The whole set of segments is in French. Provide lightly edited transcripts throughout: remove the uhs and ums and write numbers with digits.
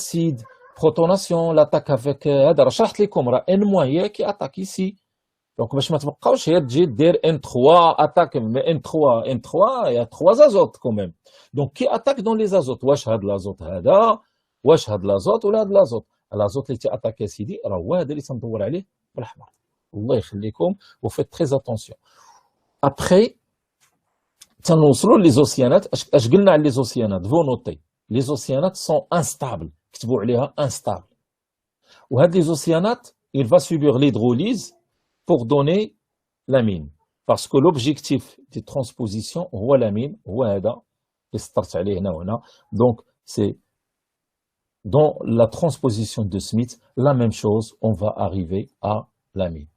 acide, protonation, l'attaque avec هذا راه شرحت لكم راه N- هي qui attaque ici. Donc باش ما تبقاوش هي تجي دير N3 attaque mais N3 il y a 3 azotes quand même. Donc qui attaque dans les azotes واش هاد l'azote هذا واش هاد l'azote ولا هاد l'azote. l'azote اللي تاتاك سيدي راه هو هذا اللي تندور عليه بالاحمر. الله يخليكم وفيت très attention. Après تنوصلوا لي زوسيانات اش قلنا على لي زوسيانات فو نوتي لي زوسيانات سون انستابل كتبوا عليها انستابل وهاد لي زوسيانات il va subir l'hydrolyse pour donner l'amine parce que l'objectif de transposition هو l'amine هو هذا اللي سطرت عليه هنا وهنا donc c'est dans la transposition de Smith la même chose on va arriver à l'amine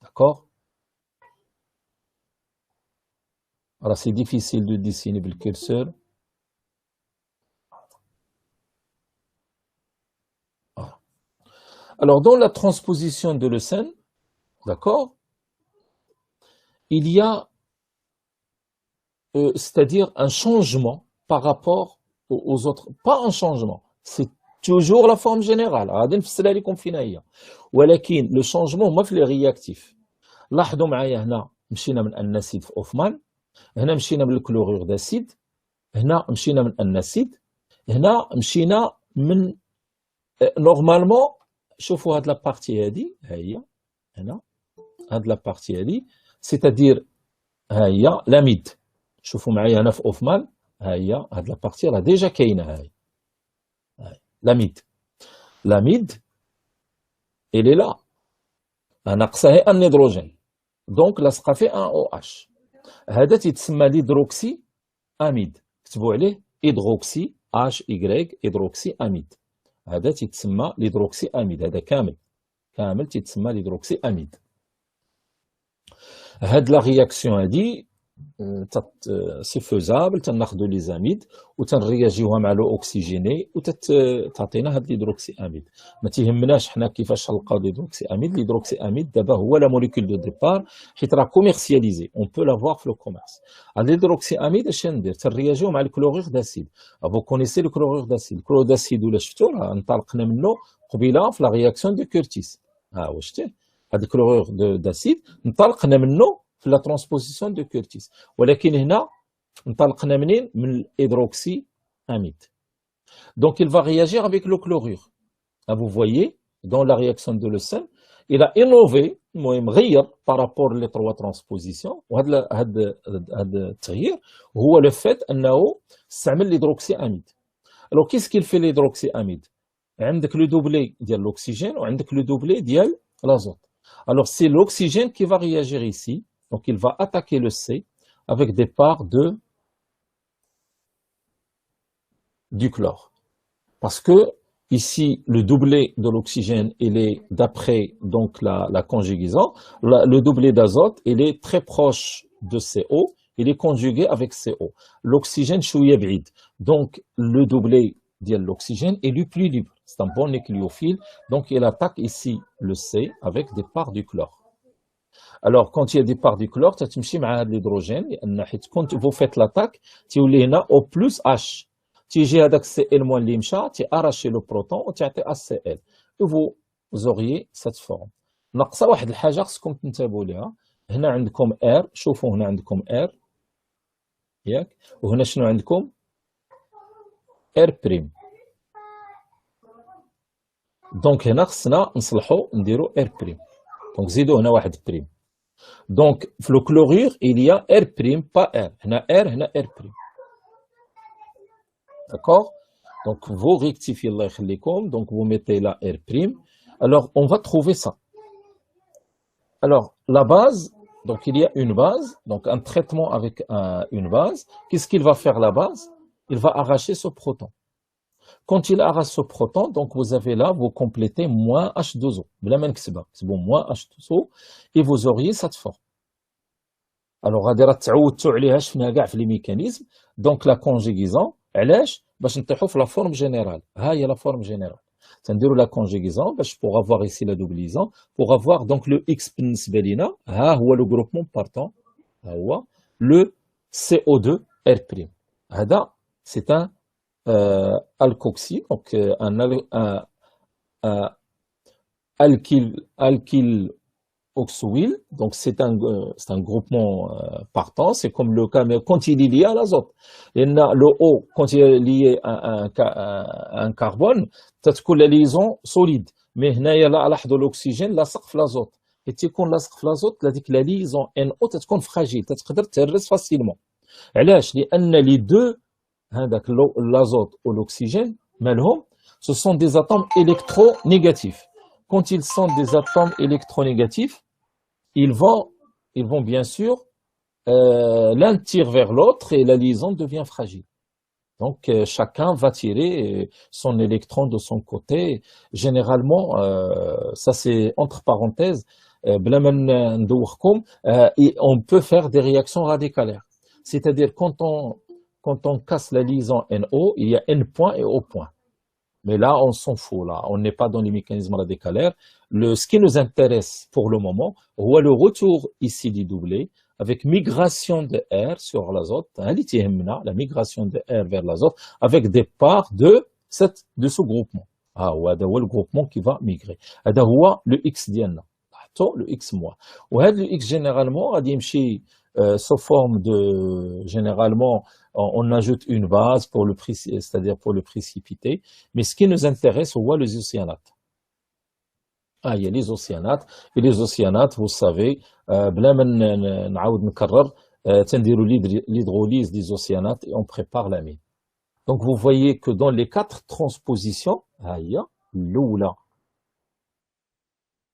d'accord. Alors c'est difficile de dessiner le curseur. Voilà. Alors dans la transposition de leucine, d'accord, il y a c'est-à-dire un changement par rapport aux autres, pas un changement, c'est toujours la forme générale. غادي نفسرها لكم فينا هي. ولكن le changement هما في les réactifs. لاحظوا معايا هنا مشينا من النسيد في اوفمان. هنا مشينا من الكلورور داسيد هنا مشينا من النسيد هنا مشينا من نورمالمون شوفوا هاد لابارتي هادي ها هي هنا هاد لابارتي هادي سيتادير ها هي لاميد شوفوا معايا هنا في اوفمان ها هي هاد لابارتي راه ديجا كاينه ها هي لاميد إلي لا ناقصه هي ان هيدروجين دونك لاصقه فيه ان او اش هذا تيتسمى ليدروكسي اميد كتبوا عليه هيدروكسي اش اي هيدروكسي اميد هذا تيتسمى ليدروكسي اميد هذا كامل تيتسمى ليدروكسي اميد. هاد لا رياكسيون هادي سي فوزابل تناخذوا لي زاميد وتنرياجيوها مع لو اوكسيجيني وتعطينا هاد ليدروكسي اميد. ما تيهمناش حنا كيفاش نلقاو ليدروكسي اميد. ليدروكسي اميد دابا هو لا موليكول دو ديبار حيت راه كوميرسياليزي اون بو لافوار في لو كوميرس. هاد ليدروكسي اميد اش ندير تنرياجيو مع الكلورور داسيد. فو كونيسي لو كلورور داسيد. الكلورور داسيد ولا شفتو راه انطلقنا منه قبيله في لا رياكسيون دو كورتيس. ها هو شتيه هاد الكلورور داسيد انطلقنا منه في لا ترانسبوزيسيون دو كورتيس ولكن هنا انطلقنا منين من الهيدروكسي اميد. Donc il va réagir avec le chlorure. Vous voyez dans la réaction de Leucin il a innové المهم غير par rapport les trois transpositions وهذا التغيير هو le fait انه استعمل l'hydroxy amide. Alors qu'est-ce qu'il fait l'hydroxy amide؟ عندك le doublé ديال l'oxygène وعندك le doublé ديال l'azote. Alors c'est l'oxygène qui va réagir ici. Donc il va attaquer le C avec des parts du chlore. Parce que ici, le doublé de l'oxygène, il est d'après donc la conjugaison. Le doublé d'azote, il est très proche de CO. Il est conjugué avec CO. L'oxygène, chouïa bride. Donc le doublé de l'oxygène est le plus libre. C'est un bon nucléophile. Donc il attaque ici le C avec des parts du chlore. Alors, quand il y a des parts du chlore, tu تمشي مع هذا الهيدروجين لأن حيت كنت vous faites l'attaque تيولي هنا O plus H تيجي هذاك CL moins اللي مشى تياراشي لو بروتون وتعطي HCl et vous auriez cette forme. ناقصة واحد الحاجة خصكم تنتبهوا ليها. هنا عندكم R شوفوا هنا عندكم R ياك وهنا شنو عندكم R بريم. دونك هنا خصنا نصلحوا نديروا R بريم. دونك زيدوا هنا واحد بريم. Donc, le chlorure, il y a R', pas R. R, R'. D'accord? Donc, vous rectifiez Allah khalikum. Donc, vous mettez là R'. Alors, on va trouver ça. Alors, la base, donc il y a une base, donc un traitement avec une base. Qu'est-ce qu'il va faire la base? Il va arracher ce proton. Quand il arrache ce proton, donc vous avez là, vous complétez moins H2O. C'est bon, moins H2O. Et vous auriez cette forme. Alors, غادي راه تعودتوا عليها شفنا كاع في لي ميكانيزم. دونك لا كونجيغيزون علاش؟ باش نطيحوا في لا فورم جينيرال. ها هي لا فورم جينيرال. تنديروا لا كونجيغيزون باش بوغ افوار ايسي لا دوبليزون بوغ افوار دونك لو اكس بالنسبه لينا ها هو لو جروبمون بارتون ها هو لو CO2 R'. هذا سي ان alkoxy, donc un alkyl oxoïl, donc c'est un groupement partant, c'est comme le cas, mais quand il est lié à l'azote. Le O, quand il est lié à un carbone, تتكون la liaison solide. Mais هنايا لاحظوا l'oxygène لاصق في l'azote. Et تيكون لاصق في l'azote, هذيك la liaison NO تتكون fragile, تقدر تهرس facilement. علاش؟ لأن les deux, هذاك l'azote ou l'oxygène, مالهم, ce sont des atomes électronégatifs. Quand ils sont des atomes électronégatifs, ils vont bien sûr l'un tire vers l'autre et la liaison devient fragile. Donc chacun va tirer son électron de son côté. Généralement, ça c'est entre parenthèses, بلا ما ندوخكم, et on peut faire des réactions radicalaires. C'est-à-dire quand on casse la liaison NO, il y a N point et O point. Mais là, on s'en fout, là. On n'est pas dans les mécanismes radicalaires. Ce qui nous intéresse pour le moment, c'est le retour ici du doublé avec migration de R sur l'azote, la migration de R vers l'azote, avec départ de ce groupement. Ah, ouais, c'est le groupement qui va migrer. C'est le X diana, le X moins. Et le X généralement, sous forme de, généralement, on ajoute une base pour c'est-à-dire pour le précipiter. Mais ce qui nous intéresse, c'est les ocyanates. Ah, il y a les ocyanates. Et les ocyanates, vous savez, بلا ما نعاود نكرر, تنديروا l'hydrolyse des ocyanates et on prépare l'amine. Donc vous voyez que dans les 4 transpositions, l'oula,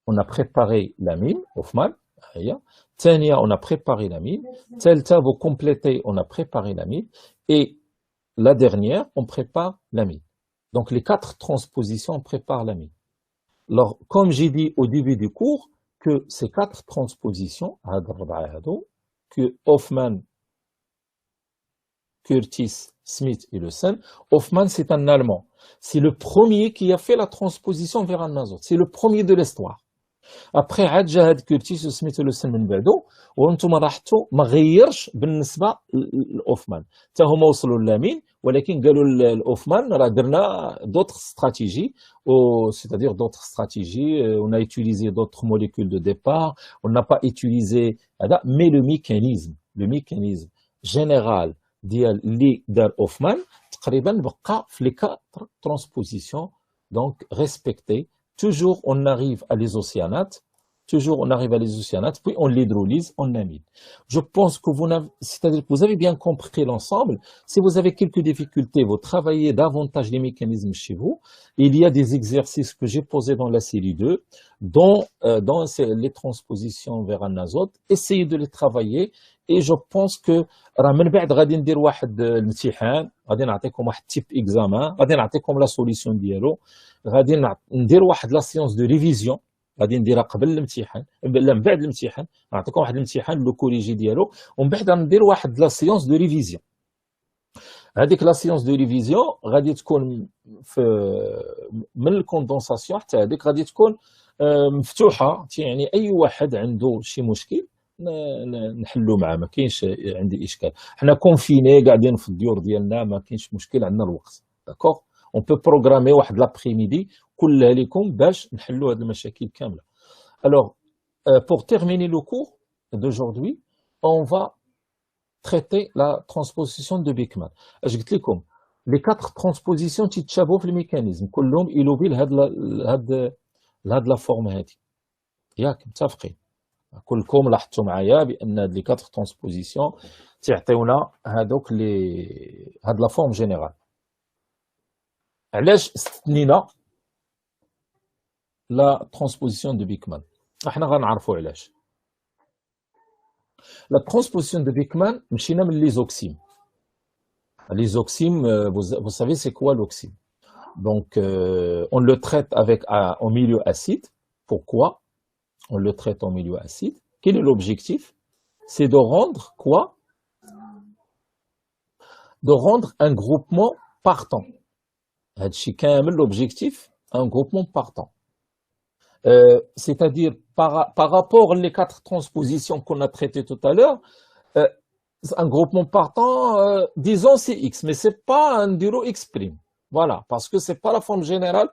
on a préparé l'amine, Hofmann, Tania, on a préparé l'amine. Telta, vous complétez, on a préparé l'amine. Et la dernière, on prépare l'amine. Donc les 4 transpositions, on prépare l'amine. Alors, comme j'ai dit au début du cours, que ces 4 transpositions, que Hofmann, Curtis, Smith et Le Sen, Hofmann, c'est un Allemand. C'est le premier qui a fait la transposition vers un azote. C'est le premier de l'histoire. Après عاد جا هاد كورتيس وسميتو لوسن من بعدو وانتم راحتوا ما غيرش بالنسبه لاوفمان حتى هما وصلوا للامين ولكن قالوا لاوفمان راه درنا d'autres stratégies c'est-à-dire d'autres stratégies on a utilisé d'autres molécules de départ on n'a pas utilisé هذا mais le mécanisme général ديال اللي دار اوفمان تقريبا بقى في les 4 transpositions donc respectées. Toujours, on arrive à les ocyanates, puis on l'hydrolyse en amide. Je pense que c'est-à-dire que vous avez bien compris l'ensemble. Si vous avez quelques difficultés, vous travaillez davantage les mécanismes chez vous. Il y a des exercices que j'ai posés dans la série 2, dont les transpositions vers un azote. Essayez de les travailler. Et je pense que من بعد غادي ندير واحد الامتحان غادي نعطيكم واحد تيب اكزامان غادي نعطيكم لا سوليسيون ديالو غادي ندير واحد لا سيونس دو ريفيزيون غادي نديرها قبل الامتحان لا من بعد الامتحان نعطيكم واحد الامتحان لو كوريجي ديالو ومن بعد ندير واحد لا سيونس دو ريفيزيون هذيك لا سيونس دو ريفيزيون غادي تكون من الكوندونساسيون حتى هذيك غادي تكون مفتوحه يعني اي واحد عنده شي مشكل نحلو معاه ما كاينش عندي اشكال حنا كونفيني قاعدين في الديور ديالنا ما كاينش مشكل عندنا الوقت داكوغ اون بو بروغرامي واحد لابريميدي كلها لكم باش نحلو هاد المشاكل كامله alors pour terminer le cours d'aujourd'hui on va traiter la transposition de Beckmann اش قلت لكم les 4 transpositions تيتشابهوا في الميكانيزم كلهم يلوبي لهاد لا فورم هادي ياك متفقين كلكم لاحظتوا معايا بان هاد لي 4 ترانسبوزيسيون تيعطيونا هادوك هاد لا فورم جينيرال علاش استثنينا لا ترانسبوزيسيون دو بيكمان احنا غنعرفوا علاش لا ترانسبوزيسيون دو بيكمان مشينا من ليزوكسيم vous savez c'est quoi l'oxyme donc on le traite avec en milieu acide pourquoi on le traite en milieu acide. Quel est l'objectif? C'est de rendre quoi? De rendre un groupement partant. L'objectif, un groupement partant. C'est-à-dire, par rapport aux 4 transpositions qu'on a traitées tout à l'heure, un groupement partant, disons c'est X, mais c'est pas un numéro X prime. Voilà, parce que c'est pas la forme générale